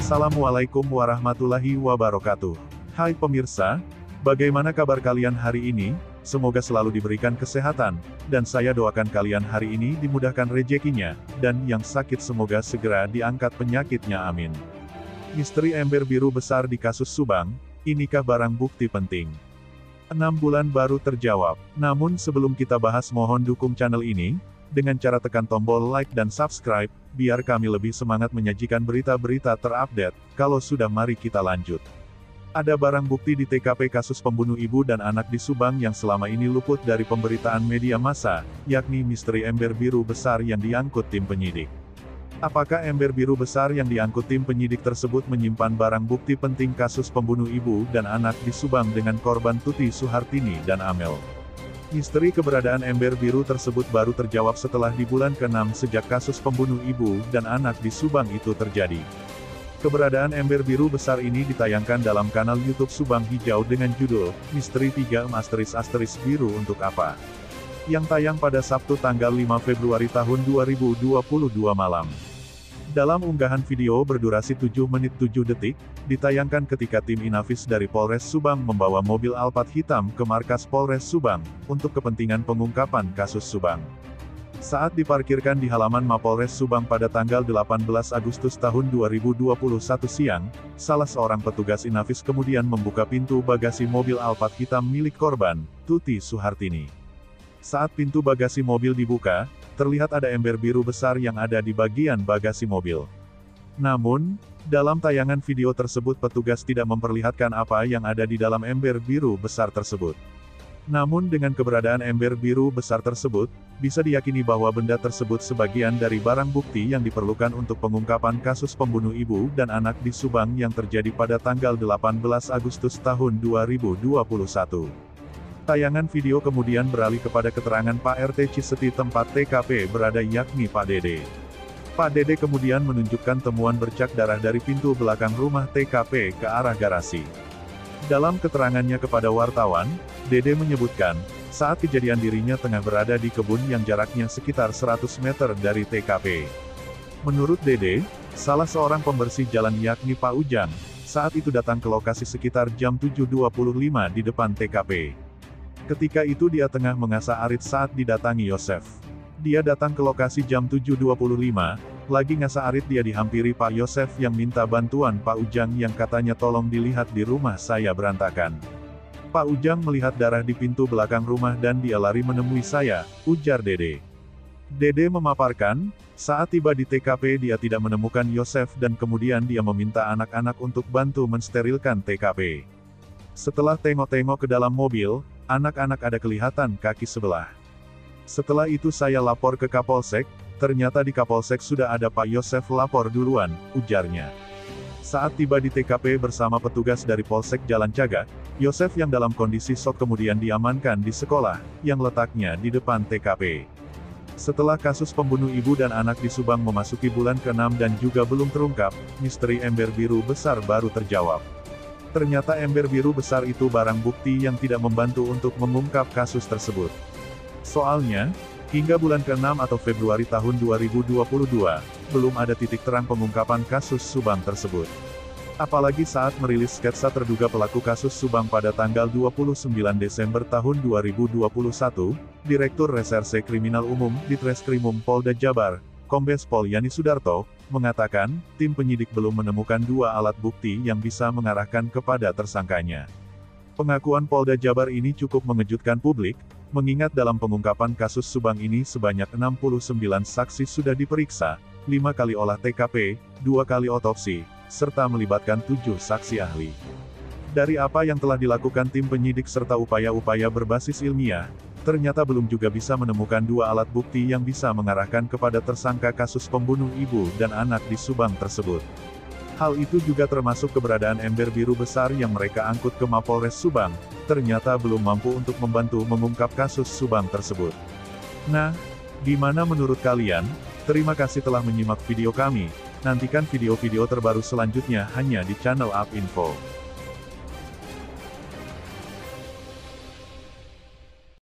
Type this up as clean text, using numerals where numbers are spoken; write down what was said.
Assalamualaikum warahmatullahi wabarakatuh. Hai pemirsa, bagaimana kabar kalian hari ini? Semoga selalu diberikan kesehatan, dan saya doakan kalian hari ini dimudahkan rezekinya, dan yang sakit semoga segera diangkat penyakitnya amin. Misteri ember biru besar di kasus Subang, inikah barang bukti penting? 6 bulan baru terjawab. Namun sebelum kita bahas mohon dukung channel ini, dengan cara tekan tombol like dan subscribe, biar kami lebih semangat menyajikan berita-berita terupdate. Kalau sudah mari kita lanjut. Ada barang bukti di TKP kasus pembunuh ibu dan anak di Subang yang selama ini luput dari pemberitaan media massa, yakni misteri ember biru besar yang diangkut tim penyidik. Apakah ember biru besar yang diangkut tim penyidik tersebut menyimpan barang bukti penting kasus pembunuh ibu dan anak di Subang dengan korban Tuti Suhartini dan Amel? Misteri keberadaan ember biru tersebut baru terjawab setelah di bulan ke-6 sejak kasus pembunuh ibu dan anak di Subang itu terjadi. Keberadaan ember biru besar ini ditayangkan dalam kanal YouTube Subang Hijau dengan judul, Misteri 3 Biru untuk apa? Yang tayang pada Sabtu tanggal 5 Februari tahun 2022 malam. Dalam unggahan video berdurasi 7 menit 7 detik, ditayangkan ketika tim Inafis dari Polres Subang membawa mobil Alphard hitam ke markas Polres Subang, untuk kepentingan pengungkapan kasus Subang. Saat diparkirkan di halaman Mapolres Subang pada tanggal 18 Agustus tahun 2021 siang, salah seorang petugas Inafis kemudian membuka pintu bagasi mobil Alphard hitam milik korban, Tuti Suhartini. Saat pintu bagasi mobil dibuka, terlihat ada ember biru besar yang ada di bagian bagasi mobil. Namun, dalam tayangan video tersebut petugas tidak memperlihatkan apa yang ada di dalam ember biru besar tersebut. Namun dengan keberadaan ember biru besar tersebut, bisa diyakini bahwa benda tersebut sebagian dari barang bukti yang diperlukan untuk pengungkapan kasus pembunuh ibu dan anak di Subang yang terjadi pada tanggal 18 Agustus tahun 2021. Tayangan video kemudian beralih kepada keterangan Pak RT Ciseti tempat TKP berada yakni Pak Dede. Pak Dede kemudian menunjukkan temuan bercak darah dari pintu belakang rumah TKP ke arah garasi. Dalam keterangannya kepada wartawan, Dede menyebutkan, saat kejadian dirinya tengah berada di kebun yang jaraknya sekitar 100 meter dari TKP. Menurut Dede, salah seorang pembersih jalan yakni Pak Ujang, saat itu datang ke lokasi sekitar jam 7.25 di depan TKP. Ketika itu dia tengah mengasah arit saat didatangi Yosef. Dia datang ke lokasi jam 7.25, lagi ngasah arit dia dihampiri Pak Yosef yang minta bantuan Pak Ujang yang katanya tolong dilihat di rumah saya berantakan. Pak Ujang melihat darah di pintu belakang rumah dan dia lari menemui saya, ujar Dede. Dede memaparkan, saat tiba di TKP dia tidak menemukan Yosef dan kemudian dia meminta anak-anak untuk bantu mensterilkan TKP. Setelah tengok-tengok ke dalam mobil, anak-anak ada kelihatan kaki sebelah. Setelah itu saya lapor ke Kapolsek, ternyata di Kapolsek sudah ada Pak Yosef lapor duluan, ujarnya. Saat tiba di TKP bersama petugas dari Polsek Jalan Cagak, Yosef yang dalam kondisi shock kemudian diamankan di sekolah, yang letaknya di depan TKP. Setelah kasus pembunuh ibu dan anak di Subang memasuki bulan ke-6 dan juga belum terungkap, misteri ember biru besar baru terjawab. Ternyata ember biru besar itu barang bukti yang tidak membantu untuk mengungkap kasus tersebut. Soalnya, hingga bulan ke-6 atau Februari tahun 2022, belum ada titik terang pengungkapan kasus Subang tersebut. Apalagi saat merilis sketsa terduga pelaku kasus Subang pada tanggal 29 Desember tahun 2021, Direktur Reserse Kriminal Umum Ditreskrimum Polda Jabar, Kombes Pol Yani Sudarto, mengatakan, tim penyidik belum menemukan 2 alat bukti yang bisa mengarahkan kepada tersangkanya. Pengakuan Polda Jabar ini cukup mengejutkan publik, mengingat dalam pengungkapan kasus Subang ini sebanyak 69 saksi sudah diperiksa, 5 kali olah TKP, 2 kali otopsi, serta melibatkan 7 saksi ahli. Dari apa yang telah dilakukan tim penyidik serta upaya-upaya berbasis ilmiah, ternyata belum juga bisa menemukan 2 alat bukti yang bisa mengarahkan kepada tersangka kasus pembunuh ibu dan anak di Subang tersebut. Hal itu juga termasuk keberadaan ember biru besar yang mereka angkut ke Mapolres Subang, ternyata belum mampu untuk membantu mengungkap kasus Subang tersebut. Nah, gimana menurut kalian? Terima kasih telah menyimak video kami, nantikan video-video terbaru selanjutnya hanya di channel UP Info.